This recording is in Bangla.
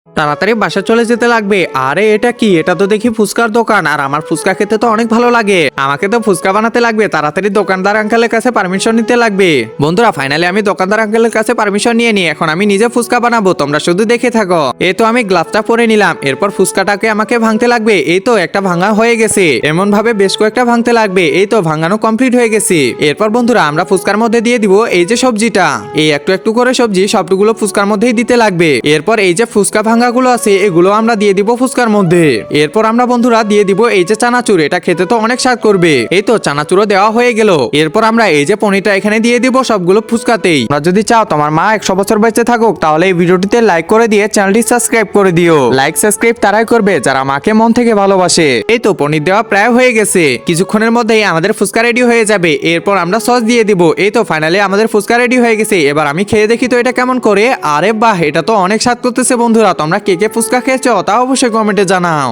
তাড়াতাড়ি বাসা চলে যেতে লাগবে। আরে এটা কি? এটা তো দেখি ফুচকার দোকান, আর আমার ফুচকা খেতে তো অনেক ভালো লাগে। আমাকে তো ফুচকা বানাতে লাগবে। তাড়াতাড়ি দোকানদার আঙ্কেলের কাছে পারমিশন নিতে লাগবে। বন্ধুরা ফাইনালি আমি দোকানদার আঙ্কেলের কাছে পারমিশন নিয়ে নিই। এখন আমি নিজে ফুচকা বানাবো, তোমরা শুধু দেখে থাকো। এই তো আমি গ্লাভসটা পরে নিলাম। এরপর ফুচকাটাকে আমাকে ভাঙতে লাগবে। এই তো একটা ভাঙা হয়ে গেছে। এমন ভাবে বেশ কয়েকটা ভাঙতে লাগবে। এই তো ভাঙানো কমপ্লিট হয়ে গেছে। এরপর বন্ধুরা আমরা ফুচকার মধ্যে দিয়ে দিব এই যে সবজিটা। এই একটু একটু করে সবজি সবগুলো ফুচকার মধ্যেই দিতে লাগবে। এরপর এই যে ফুচকা ভাঙাগুলো আছে এগুলো আমরা দিয়ে দিব ফুচকার মধ্যে। এরপর আমরা বন্ধুরা দিয়ে দিব এই যে চানাচুর। এটা খেতে তো অনেক স্বাদ করবে। এই তো চানাচুরও দেওয়া হয়ে গেল। এরপর আমরা এই যে পনিরটা এখানে দিয়ে দিব সবগুলো ফুচকাতেই। তোমরা যদি চাও তোমার মা 100 বছর বেঁচে থাকুক তাহলে এই ভিডিওটিতে লাইক করে দিয়ে চ্যানেলটি সাবস্ক্রাইব করে দিও। লাইক সাবস্ক্রাইব তারাই করবে যারা মাকে মন থেকে ভালোবাসে। এই তো পনির দেওয়া প্রায় হয়ে গেছে। কিছুক্ষণের মধ্যেই আমাদের ফুচকা রেডি হয়ে যাবে। এরপর আমরা সস দিয়ে দিব। এই তো ফাইনালি আমাদের ফুচকা রেডি হয়ে গেছে। এবার আমি খেয়ে দেখি তো এটা কেমন করে। আরে বাহ, এটা তো অনেক স্বাদ করতেছে। বন্ধুরা তোমরা কে কে ফুচকা খেয়েছো তা অবশ্যই কমেন্টে জানাও।